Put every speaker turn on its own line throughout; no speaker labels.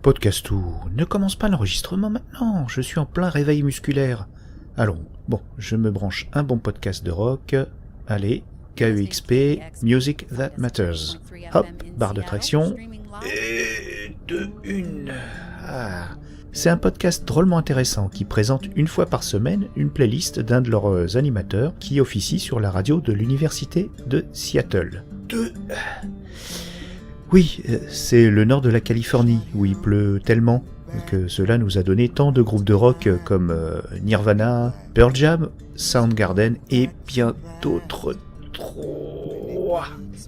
Podcastou, ne commence pas l'enregistrement maintenant, je suis en plein réveil musculaire. Allons, bon, je me branche un bon podcast de rock. Allez, KEXP, Music That Matters. Hop, barre de traction. Et 2, 1. Ah. C'est un podcast drôlement intéressant qui présente une fois par semaine une playlist d'un de leurs animateurs qui officie sur la radio de l'université de Seattle. Oui, c'est le nord de la Californie où il pleut tellement que cela nous a donné tant de groupes de rock comme Nirvana, Pearl Jam, Soundgarden et bien d'autres.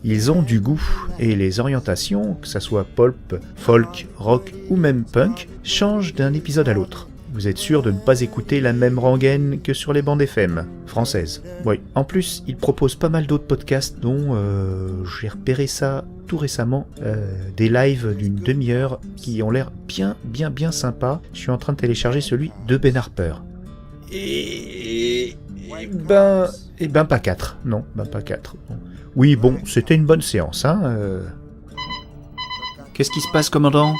Ils ont du goût et les orientations, que ça soit pulp, folk, rock ou même punk, changent d'un épisode à l'autre. Vous êtes sûr de ne pas écouter la même rengaine que sur les bandes FM françaises. Oui. En plus, ils proposent pas mal d'autres podcasts dont j'ai repéré ça tout récemment, des lives d'une demi-heure qui ont l'air bien sympas. Je suis en train de télécharger celui de Ben Harper. Et pas 4. Non, pas 4. Oui, bon, c'était une bonne séance, hein. Qu'est-ce qui se passe, commandant ?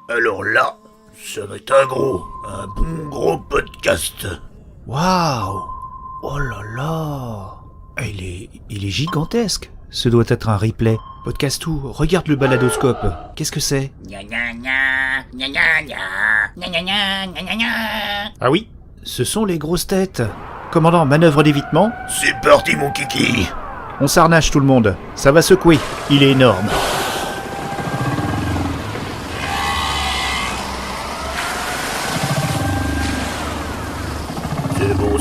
Alors là, ça va être un bon gros podcast.
Waouh ! Oh là là ! Il est gigantesque. Ce doit être un replay. Podcastou, regarde le baladoscope. Qu'est-ce que c'est ? Ah oui, ce sont les grosses têtes. Commandant, manœuvre d'évitement.
C'est parti mon kiki.
On s'arnache tout le monde. Ça va secouer. Il est énorme.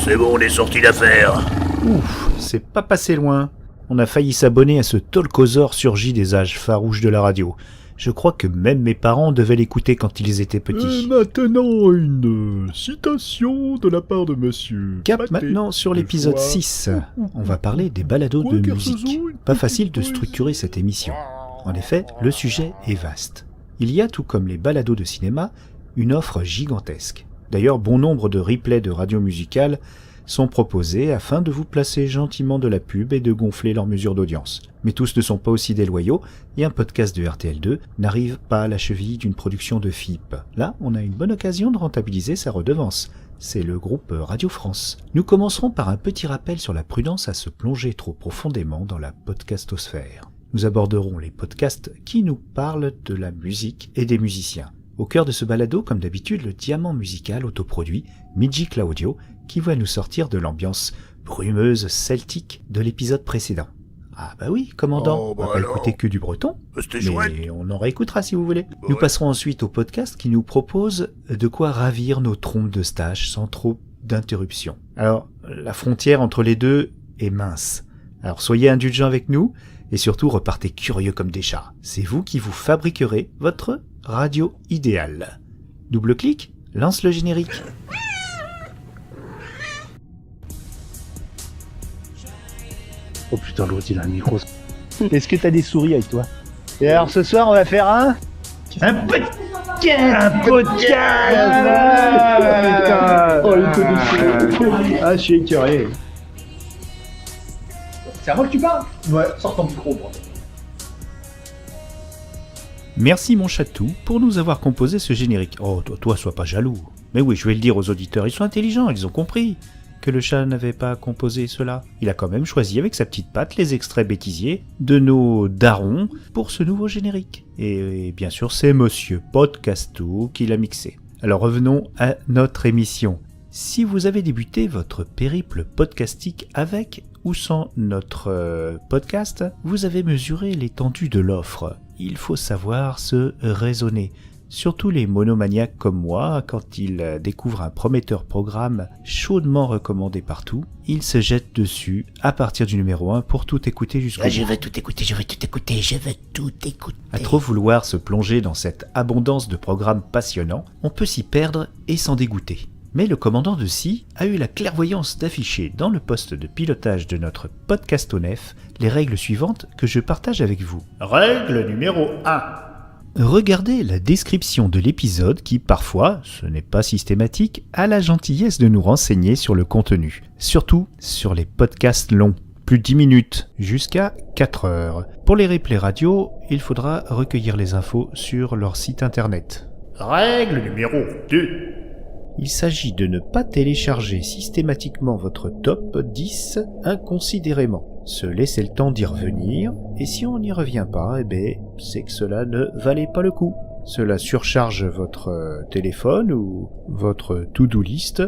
C'est bon, on est sorti d'affaire.
Ouf, c'est pas passé loin. On a failli s'abonner à ce talkosaure surgi des âges farouches de la radio. Je crois que même mes parents devaient l'écouter quand ils étaient petits.
Maintenant, une citation de la part de monsieur.
Cap maintenant sur l'épisode 6. On va parler des balados de musique. Pas facile de structurer cette émission. En effet, le sujet est vaste. Il y a, tout comme les balados de cinéma, une offre gigantesque. D'ailleurs, bon nombre de replays de radio musicale sont proposés afin de vous placer gentiment de la pub et de gonfler leur mesure d'audience. Mais tous ne sont pas aussi déloyaux et un podcast de RTL2 n'arrive pas à la cheville d'une production de FIP. Là, on a une bonne occasion de rentabiliser sa redevance. C'est le groupe Radio France. Nous commencerons par un petit rappel sur la prudence à se plonger trop profondément dans la podcastosphère. Nous aborderons les podcasts qui nous parlent de la musique et des musiciens. Au cœur de ce balado, comme d'habitude, le diamant musical autoproduit, Midji Claudio, qui va nous sortir de l'ambiance brumeuse celtique de l'épisode précédent. Ah bah oui, commandant, on va pas écouter que du breton, mais on en réécoutera si vous voulez. Nous passerons ensuite au podcast qui nous propose de quoi ravir nos trompes de stage sans trop d'interruptions. Alors, la frontière entre les deux est mince. Alors soyez indulgents avec nous, et surtout repartez curieux comme des chats. C'est vous qui vous fabriquerez votre radio idéale. Double clic, lance le générique.
Oh putain, l'autre il a un micro. Est-ce que t'as des souris avec toi? Et alors ce soir on va faire un podcast. Oh le coup. Ah je suis écœuré. C'est à moi que tu parles? Ouais, sors ton micro moi.
Merci mon chatou pour nous avoir composé ce générique. Oh, toi, sois pas jaloux. Mais oui, je vais le dire aux auditeurs, ils sont intelligents, ils ont compris que le chat n'avait pas composé cela. Il a quand même choisi avec sa petite patte les extraits bêtisiers de nos darons pour ce nouveau générique. Et bien sûr, c'est Monsieur Podcastou qui l'a mixé. Alors revenons à notre émission. Si vous avez débuté votre périple podcastique avec ou sans notre podcast, vous avez mesuré l'étendue de l'offre. Il faut savoir se raisonner. Surtout les monomaniaques comme moi, quand ils découvrent un prometteur programme chaudement recommandé partout, ils se jettent dessus à partir du numéro 1 pour tout écouter jusqu'au bout.
Je veux tout écouter.
À trop vouloir se plonger dans cette abondance de programmes passionnants, on peut s'y perdre et s'en dégoûter. Mais le commandant de SI a eu la clairvoyance d'afficher dans le poste de pilotage de notre podcastonef les règles suivantes que je partage avec vous. Règle numéro 1. Regardez la description de l'épisode qui, parfois, ce n'est pas systématique, a la gentillesse de nous renseigner sur le contenu, surtout sur les podcasts longs. plus de 10 minutes, jusqu'à 4 heures. Pour les replays radio, il faudra recueillir les infos sur leur site internet.
Règle numéro 2.
Il s'agit de ne pas télécharger systématiquement votre top 10 inconsidérément. Se laisser le temps d'y revenir, et si on n'y revient pas, c'est que cela ne valait pas le coup. Cela surcharge votre téléphone ou votre to-do list,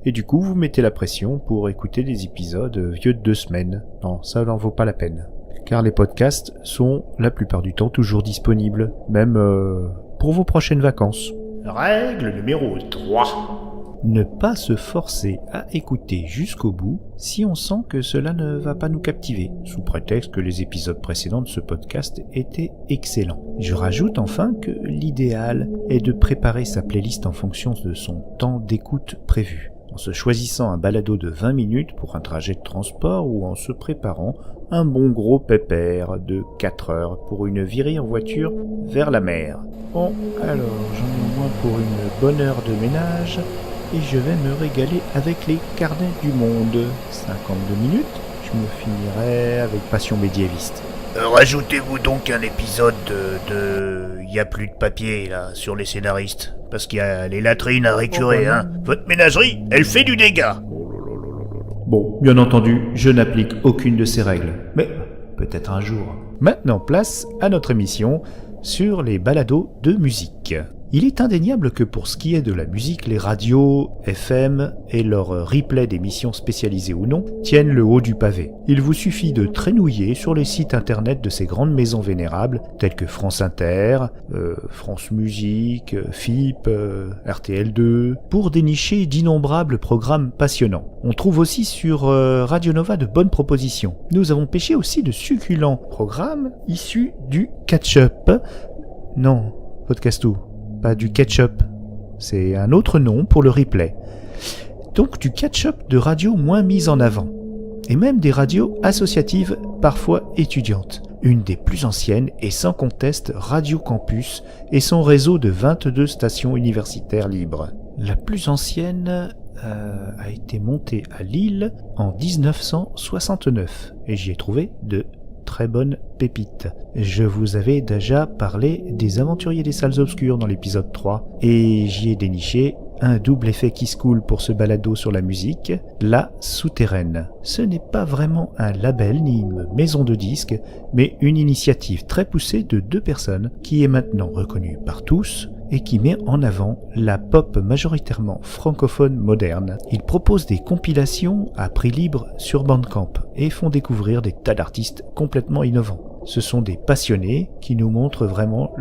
et du coup vous mettez la pression pour écouter des épisodes vieux de 2 semaines. Non, ça n'en vaut pas la peine. Car les podcasts sont la plupart du temps toujours disponibles, même pour vos prochaines vacances.
Règle numéro 3.
Ne pas se forcer à écouter jusqu'au bout si on sent que cela ne va pas nous captiver, sous prétexte que les épisodes précédents de ce podcast étaient excellents. Je rajoute enfin que l'idéal est de préparer sa playlist en fonction de son temps d'écoute prévu, en se choisissant un balado de 20 minutes pour un trajet de transport ou en se préparant un bon gros pépère de 4 heures pour une virée en voiture vers la mer. Bon, alors j'en ai au moins pour une bonne heure de ménage et je vais me régaler avec les carnets du monde. 52 minutes, je me finirai avec Passion médiéviste.
Rajoutez-vous donc un épisode de... Il y a plus de papier là sur les scénaristes. Parce qu'il y a les latrines à récurer, hein. Votre ménagerie, elle fait du dégât.
Bon, bien entendu, je n'applique aucune de ces règles. Mais peut-être un jour. Maintenant, place à notre émission sur les balados de musique. Il est indéniable que pour ce qui est de la musique, les radios, FM et leurs replays d'émissions spécialisées ou non tiennent le haut du pavé. Il vous suffit de traînouiller sur les sites internet de ces grandes maisons vénérables telles que France Inter, France Musique, FIP, RTL2 pour dénicher d'innombrables programmes passionnants. On trouve aussi sur Radio Nova de bonnes propositions. Nous avons pêché aussi de succulents programmes issus du catch-up. Non, Podcastou. Pas du catch-up, c'est un autre nom pour le replay. Donc du catch-up de radios moins mises en avant, et même des radios associatives, parfois étudiantes. Une des plus anciennes est sans conteste Radio Campus et son réseau de 22 stations universitaires libres. La plus ancienne a été montée à Lille en 1969, et j'y ai trouvé de très bonne pépite. Je vous avais déjà parlé des Aventuriers des Salles Obscures dans l'épisode 3 et j'y ai déniché un double effet qui se coule pour ce balado sur la musique, La Souterraine. Ce n'est pas vraiment un label ni une maison de disques, mais une initiative très poussée de 2 personnes qui est maintenant reconnue par tous et qui met en avant la pop majoritairement francophone moderne. Ils proposent des compilations à prix libre sur Bandcamp et font découvrir des tas d'artistes complètement innovants. Ce sont des passionnés qui nous montrent vraiment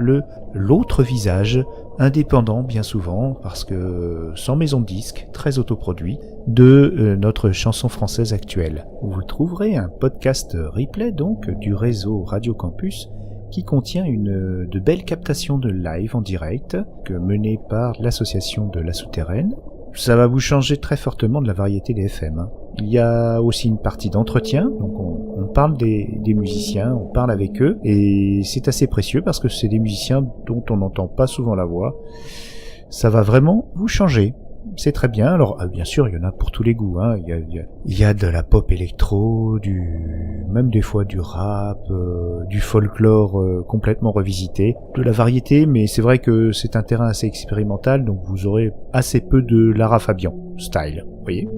l'autre visage, indépendant bien souvent, parce que sans maison de disques, très autoproduit, de notre chanson française actuelle. Vous trouverez un podcast replay donc du réseau Radio Campus qui contient de belles captations de live en direct, menées par l'association de La Souterraine. Ça va vous changer très fortement de la variété des FM. Il y a aussi une partie d'entretien, donc on parle des musiciens, on parle avec eux, et c'est assez précieux parce que c'est des musiciens dont on n'entend pas souvent la voix. Ça va vraiment vous changer. C'est très bien. Alors bien sûr, il y en a pour tous les goûts. Hein. Il y a de la pop électro, même des fois du rap, du folklore complètement revisité, de la variété. Mais c'est vrai que c'est un terrain assez expérimental, donc vous aurez assez peu de Lara Fabian style. Vous voyez.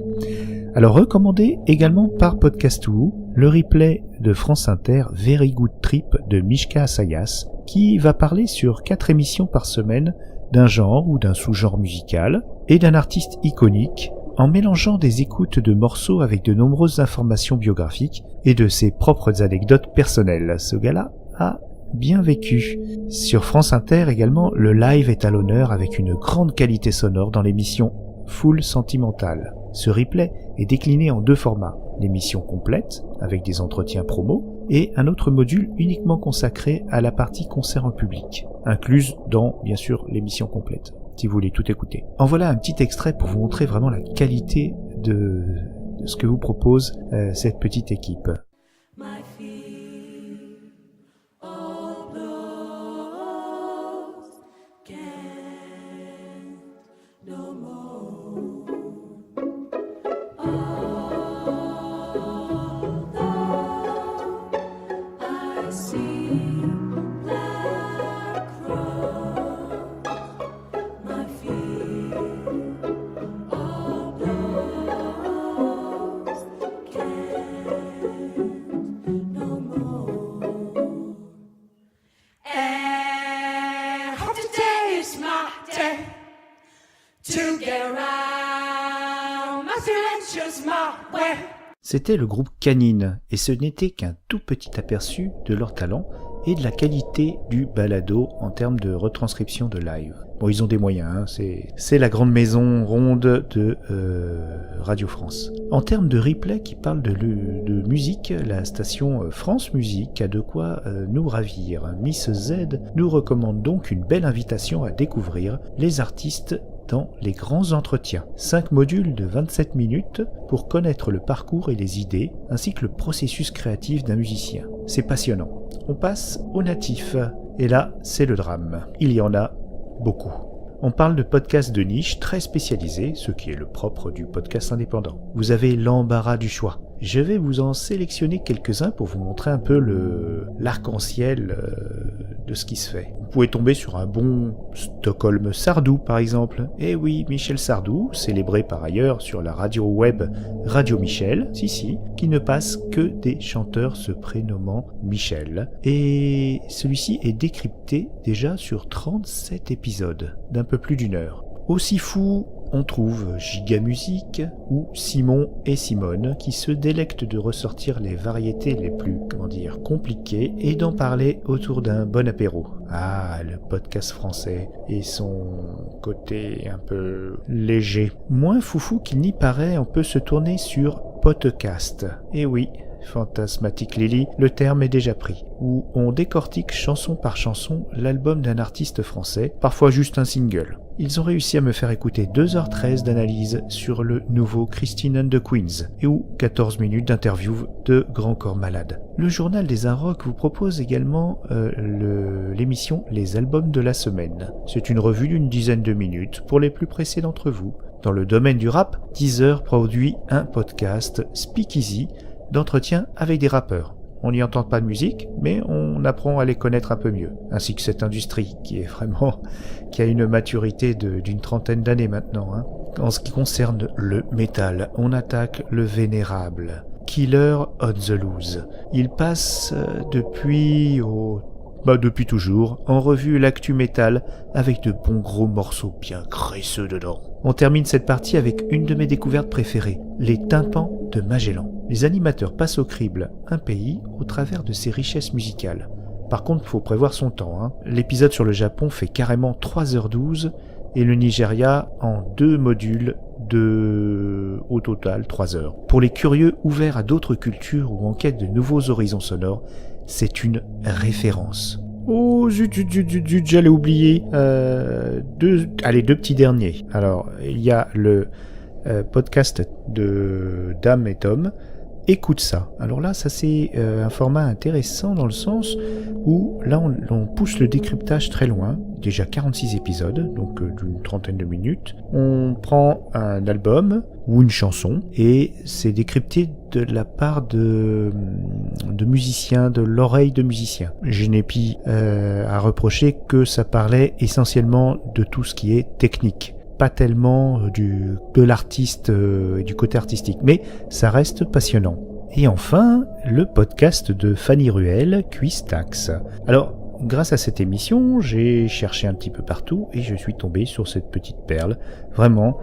Alors recommandé également par Podcastou, le replay de France Inter Very Good Trip de Mishka Assayas, qui va parler sur 4 émissions par semaine d'un genre ou d'un sous-genre musical et d'un artiste iconique en mélangeant des écoutes de morceaux avec de nombreuses informations biographiques et de ses propres anecdotes personnelles. Ce gars-là a bien vécu. Sur France Inter également, le live est à l'honneur avec une grande qualité sonore dans l'émission Full Sentimental. Ce replay est décliné en 2 formats, l'émission complète avec des entretiens promos et un autre module uniquement consacré à la partie concert en public, incluse dans, bien sûr, l'émission complète, si vous voulez tout écouter. En voilà un petit extrait pour vous montrer vraiment la qualité de ce que vous propose cette petite équipe.
And today is my day to get around my feelings just my way.
C'était le groupe Canine, et ce n'était qu'un tout petit aperçu de leur talent et de la qualité du balado en termes de retranscription de live. Bon, ils ont des moyens, hein, c'est la grande maison ronde de Radio France. En termes de replay qui parle de musique, la station France Musique a de quoi nous ravir. Miss Z nous recommande donc une belle invitation à découvrir les artistes dans les grands entretiens. 5 modules de 27 minutes pour connaître le parcours et les idées, ainsi que le processus créatif d'un musicien. C'est passionnant. On passe au natif, et là, c'est le drame. Il y en a beaucoup. On parle de podcasts de niche très spécialisés, ce qui est le propre du podcast indépendant. Vous avez l'embarras du choix. Je vais vous en sélectionner quelques-uns pour vous montrer un peu l'arc-en-ciel de ce qui se fait. Vous pouvez tomber sur un bon Stockholm Sardou par exemple. Eh oui, Michel Sardou, célébré par ailleurs sur la radio web Radio Michel, qui ne passe que des chanteurs se prénommant Michel. Et celui-ci est décrypté déjà sur 37 épisodes d'un peu plus d'1 heure. Aussi fou, on trouve Giga Musique ou Simon et Simone qui se délectent de ressortir les variétés les plus, compliquées et d'en parler autour d'un bon apéro. Ah, le podcast français et son côté un peu léger. Moins foufou qu'il n'y paraît, on peut se tourner sur Podcast. Et oui, Fantasmatic Lily, le terme est déjà pris, où on décortique chanson par chanson l'album d'un artiste français, parfois juste un single. Ils ont réussi à me faire écouter 2h13 d'analyse sur le nouveau Christine and the Queens, et ou 14 minutes d'interview de Grand Corps Malade. Le journal des Inrocks vous propose également l'émission Les albums de la semaine. C'est une revue d'une dizaine de minutes pour les plus pressés d'entre vous. Dans le domaine du rap, Deezer produit un podcast Speakeasy d'entretien avec des rappeurs. On n'y entend pas de musique, mais on apprend à les connaître un peu mieux, ainsi que cette industrie qui a une maturité d'une trentaine d'années maintenant. En ce qui concerne le métal, on attaque le vénérable Killer on the Loose. Il passe depuis toujours, en revue l'actu métal avec de bons gros morceaux bien graisseux dedans. On termine cette partie avec une de mes découvertes préférées, les tympans de Magellan. Les animateurs passent au crible un pays au travers de ses richesses musicales. Par contre, il faut prévoir son temps. L'épisode sur le Japon fait carrément 3h12 et le Nigeria en 2 modules de, au total, 3 heures. Pour les curieux ouverts à d'autres cultures ou en quête de nouveaux horizons sonores, c'est une référence. Oh zut, j'allais oublier. Deux petits derniers. Alors, il y a le podcast de Dame et Tom. Écoute ça. Alors là, ça c'est un format intéressant dans le sens où là on pousse le décryptage très loin, déjà 46 épisodes, donc d'une trentaine de minutes. On prend un album ou une chanson et c'est décrypté de la part de musiciens, de l'oreille de musiciens. Je n'ai pas à reprocher que ça parlait essentiellement de tout ce qui est technique. Pas tellement de l'artiste et du côté artistique, mais ça reste passionnant. Et enfin, le podcast de Fanny Ruel, Quiz-Tax. Alors, grâce à cette émission, j'ai cherché un petit peu partout et je suis tombé sur cette petite perle. Vraiment,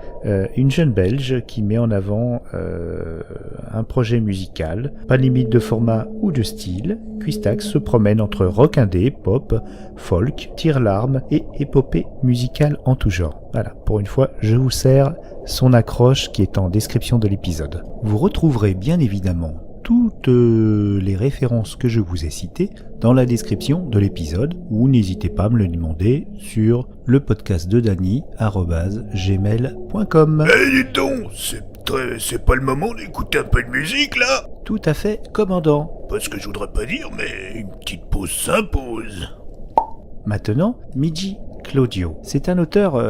une jeune Belge qui met en avant un projet musical, pas de limite de format ou de style. Quiz-Tax se promène entre rock indé, pop, folk, tire-larme et épopée musicale en tout genre. Voilà, pour une fois, je vous sers son accroche qui est en description de l'épisode. Vous retrouverez bien évidemment toutes les références que je vous ai citées dans la description de l'épisode ou n'hésitez pas à me le demander sur le podcast de Dany@gmail.com.
Dites donc, c'est pas le moment d'écouter un peu de musique là?
Tout à fait, commandant.
Pas ce que je voudrais pas dire, mais une petite pause s'impose.
Maintenant, Midji Claudio. C'est un auteur,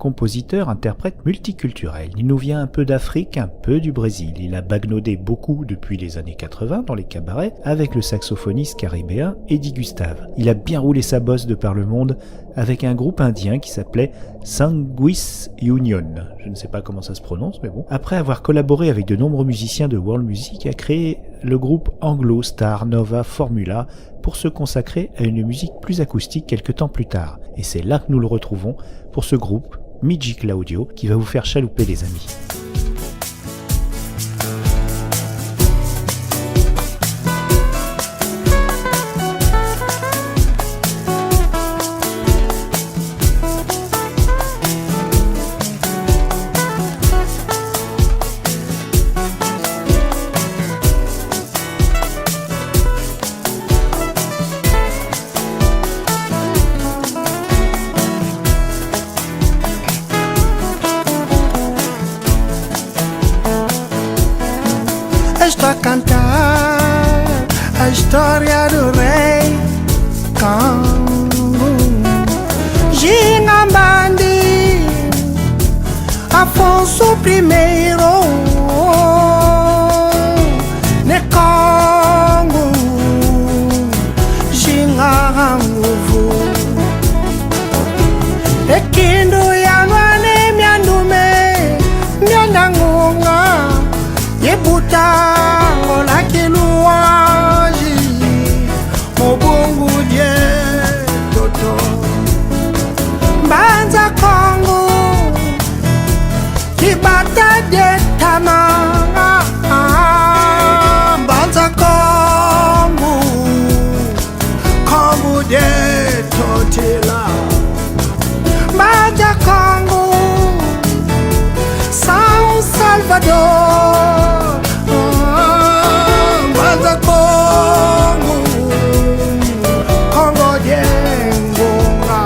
compositeur, interprète multiculturel. Il nous vient un peu d'Afrique, un peu du Brésil. Il a bagnaudé beaucoup depuis les années 80 dans les cabarets avec le saxophoniste caribéen Eddie Gustave. Il a bien roulé sa bosse de par le monde avec un groupe indien qui s'appelait Sanguis Union. Je ne sais pas comment ça se prononce, mais bon. Après avoir collaboré avec de nombreux musiciens de world music, il a créé le groupe Anglo Star Nova Formula pour se consacrer à une musique plus acoustique quelques temps plus tard. Et c'est là que nous le retrouvons pour ce groupe, Miji Claudio, qui va vous faire chalouper les amis.
Estou a cantar a história do rei Congo. Gingambandi, Afonso I, ne Congo, Ginganguvu. Ekindu yanwane miandume, miandangunga, yebuta. Banza Congo, Congo de Totila. Banza Congo, São Salvador. Banza Congo, Congo de Ngonga.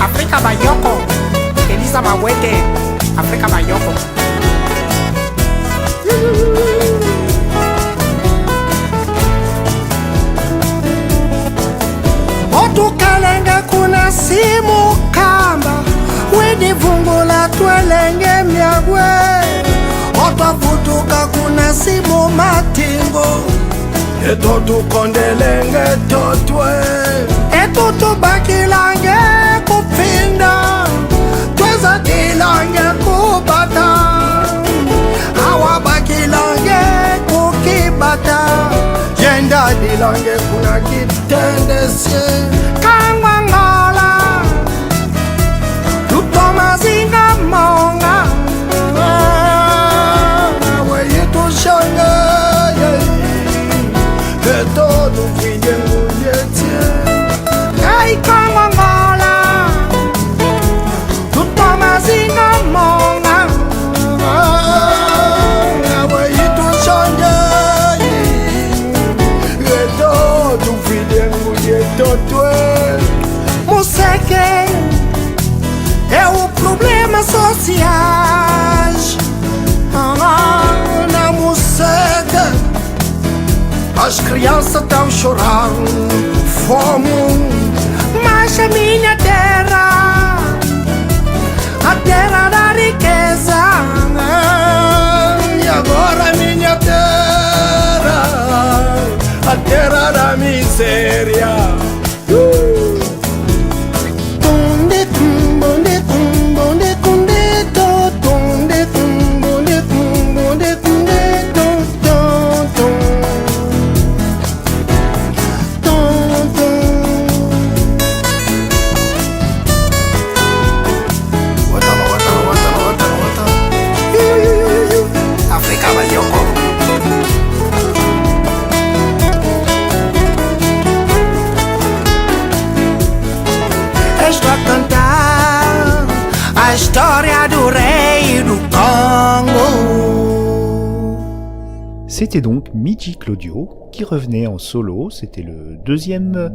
Afrika Bayoko, Elisa Mawete, Afrika Bayoko. Otukalenga kuna simu kamba, wedi vungula twelenge myagwe. Otavutuka kuna simu matingo, eto tukondelenge totwe. Eto tubakilange kupinda, tweza dilange kubata. Awa bakilange kukibata, yenda dilange kuna kitendesye. Kangwangala, tutomazinga maonga. Awe yitu shanga, eto tufide nguyetie. Hey, Kangwangala, tutomazinga maonga. Awe yitu shanga, eto tufide nguyetie. Museke é o problema sociais. Na Museke as crianças estão chorando fome. Mas a minha terra, a terra da riqueza. E agora a minha terra, a terra da miséria.
C'était donc Midji Claudio qui revenait en solo, c'était le deuxième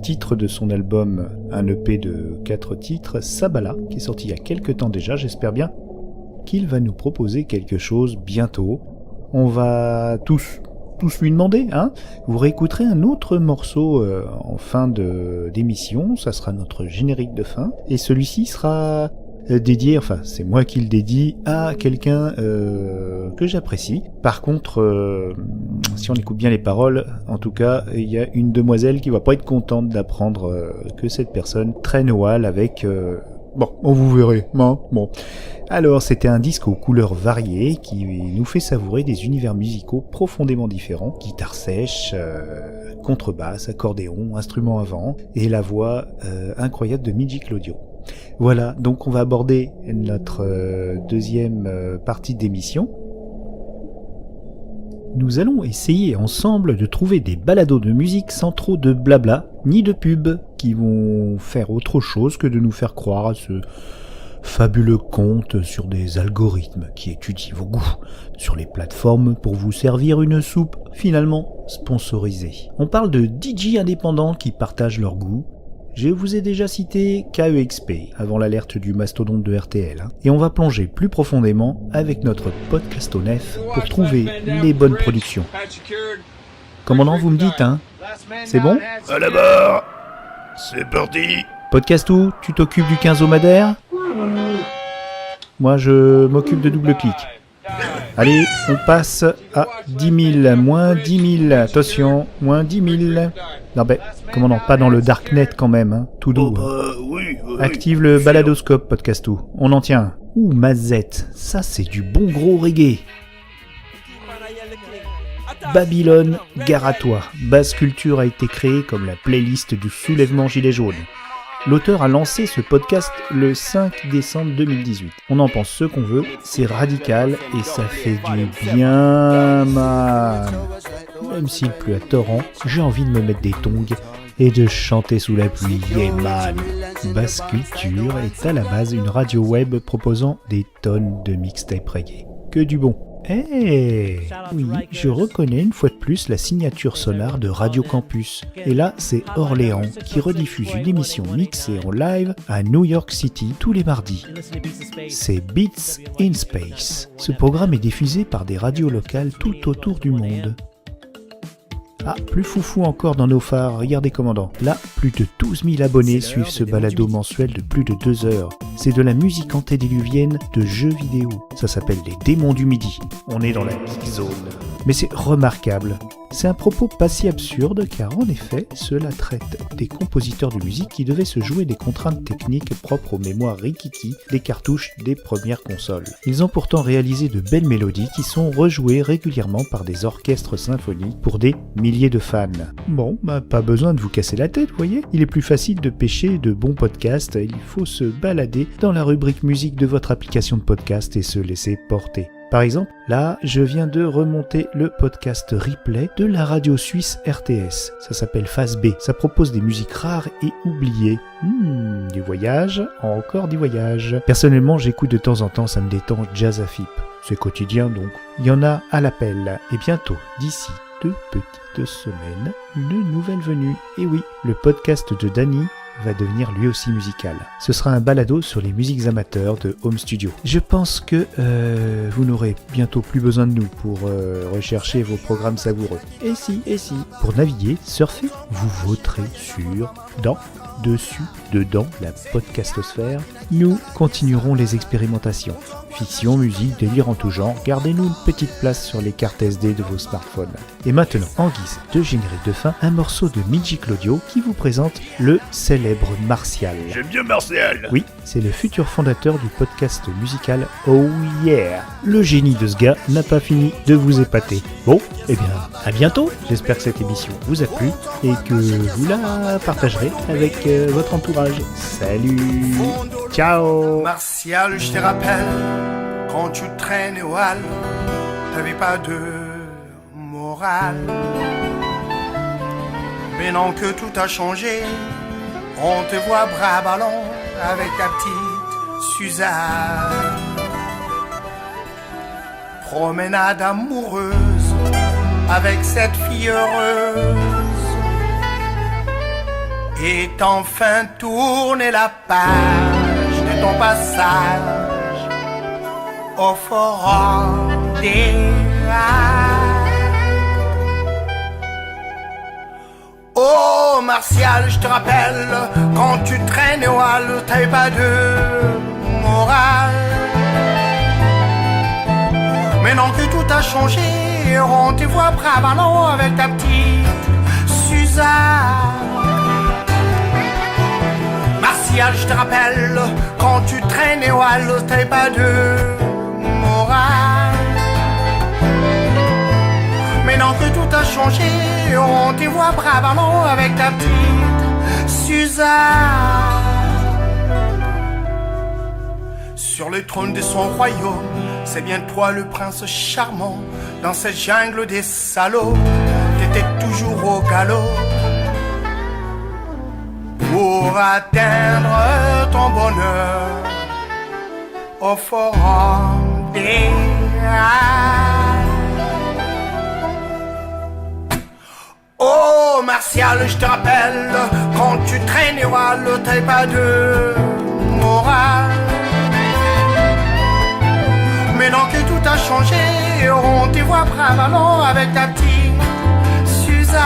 titre de son album, un EP de 4 titres, Sabala, qui est sorti il y a quelques temps déjà, j'espère bien qu'il va nous proposer quelque chose bientôt. On va tous lui demander, hein. Vous réécouterez un autre morceau en fin d'émission, ça sera notre générique de fin, et celui-ci sera dédié, enfin c'est moi qui le dédie à quelqu'un que j'apprécie. Par contre, si on écoute bien les paroles, en tout cas, il y a une demoiselle qui va pas être contente d'apprendre que cette personne traîne au hall avec... Bon, vous verrez, hein, bon. Alors, c'était un disque aux couleurs variées qui nous fait savourer des univers musicaux profondément différents. Guitare sèche, contrebasse, accordéon, instruments à vent et la voix incroyable de Midji Claudio. Voilà, donc on va aborder notre deuxième partie d'émission. Nous allons essayer ensemble de trouver des balados de musique sans trop de blabla, ni de pub, qui vont faire autre chose que de nous faire croire à ce fabuleux conte sur des algorithmes qui étudient vos goûts sur les plateformes pour vous servir une soupe finalement sponsorisée. On parle de DJ indépendants qui partagent leurs goûts. Je vous ai déjà cité KEXP avant l'alerte du mastodonte de RTL, et on va plonger plus profondément avec notre podcastonef pour trouver les bonnes productions. Commandant, vous me dites, hein? C'est bon?
À la barre. C'est parti.
Podcastou, tu t'occupes du quinzomadaire? Moi, je m'occupe de double clic. Allez, on passe à 10 000, moins 10 000, attention, moins 10 000. Non ben, commandant, pas dans le darknet quand même, hein, tout doux.
Oui.
Active le baladoscope, podcastou, on en tient. Ouh, Mazette, ça c'est du bon gros reggae. Babylone, gare à toi. Basse Culture a été créée comme la playlist du soulèvement gilet jaune. L'auteur a lancé ce podcast le 5 décembre 2018. On en pense ce qu'on veut, c'est radical et ça fait du bien mal. Même s'il pleut à torrent, j'ai envie de me mettre des tongs et de chanter sous la pluie. Yeah man. Basse Culture est à la base une radio web proposant des tonnes de mixtapes reggae. Que du bon. Oui, je reconnais une fois de plus la signature sonore de Radio Campus. Et là, c'est Orléans qui rediffuse une émission mixée en live à New York City tous les mardis. C'est Beats in Space. Ce programme est diffusé par des radios locales tout autour du monde. Ah, plus foufou encore dans nos phares, regardez commandant. Là, plus de 12 000 abonnés suivent ce balado mensuel de plus de 2 heures. C'est de la musique antédiluvienne de jeux vidéo. Ça s'appelle les démons du midi. On est dans la geek zone. Mais c'est remarquable. C'est un propos pas si absurde car en effet, cela traite des compositeurs de musique qui devaient se jouer des contraintes techniques propres aux mémoires rikiki des cartouches des premières consoles. Ils ont pourtant réalisé de belles mélodies qui sont rejouées régulièrement par des orchestres symphoniques pour des milliers de fans. Bon, pas besoin de vous casser la tête, vous voyez. Il est plus facile de pêcher de bons podcasts, il faut se balader dans la rubrique musique de votre application de podcast et se laisser porter. Par exemple, là, je viens de remonter le podcast replay de la radio suisse RTS. Ça s'appelle Phase B. Ça propose des musiques rares et oubliées. Du voyage, encore du voyage. Personnellement, j'écoute de temps en temps, ça me détend Jazz Afip. C'est quotidien donc. Il y en a à l'appel. Et bientôt, d'ici 2 petites semaines, une nouvelle venue. Et oui, le podcast de Dany va devenir lui aussi musical. Ce sera un balado sur les musiques amateurs de Home Studio. Je pense que vous n'aurez bientôt plus besoin de nous pour rechercher vos programmes savoureux. Et si, pour naviguer, surfer, vous voterez sur, dans, dessus, dedans, la podcastosphère. Nous continuerons les expérimentations. Fiction, musique, délire en tout genre, gardez-nous une petite place sur les cartes SD de vos smartphones. Et maintenant, en guise de générique de fin, un morceau de Midji Claudio qui vous présente le célèbre Martial.
J'aime bien Martial.
Oui, c'est le futur fondateur du podcast musical Oh Yeah. Le génie de ce gars n'a pas fini de vous épater. Bon, eh bien, à bientôt. J'espère que cette émission vous a plu et que vous la partagerez avec votre entourage. Salut. Ciao.
Martial, je te rappelle, quand tu traînes au hall, t'avais pas de morale. Maintenant que tout a changé, on te voit bras ballants avec ta petite Suzanne. Promenade amoureuse avec cette fille heureuse et enfin tourner la page de ton passage au forum des rails. Oh Martial, je te rappelle, quand tu traînais au hall, t'avais pas de morale. Maintenant que tout a changé, on te voit bravant avec ta petite Suzanne. Martial, je te rappelle, quand tu traînais au hall, t'avais pas de morale. Maintenant que tout a changé, on te voit bravant avec ta petite Suzanne. Sur le trône de son royaume, c'est bien toi le prince charmant. Dans cette jungle des salauds, t'étais toujours au galop pour atteindre ton bonheur au forum des rails. Oh Martial, je te rappelle, quand tu traînais au hall, t'avais pas de morale. Maintenant que tout a changé, on te voit bravant avec ta petite Suzanne.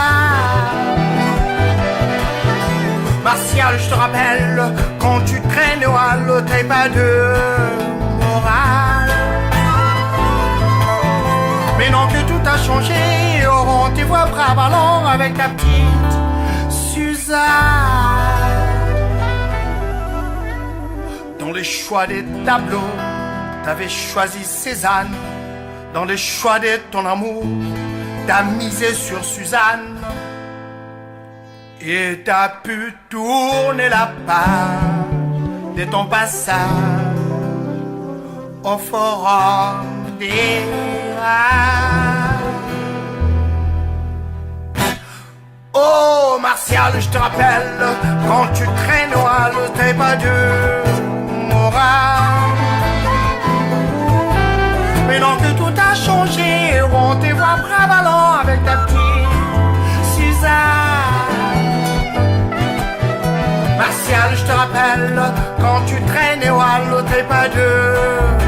Martial, je te rappelle, quand tu traînes au hall, t'as pas de morale. Maintenant que tout a changé, on te voit bravant avec ta petite Suzanne. Dans les choix des tableaux, t'avais choisi Cézanne. Dans le choix de ton amour, t'as misé sur Suzanne. Et t'as pu tourner la page de ton passage au forum des rails. Oh Martial, je te rappelle, quand tu traînes au hall, t'as pas de morale. Maintenant que tout a changé, on te voit bravant avec ta petite Suzanne. Martial, je te rappelle, quand tu traînes au hall, t'as pas de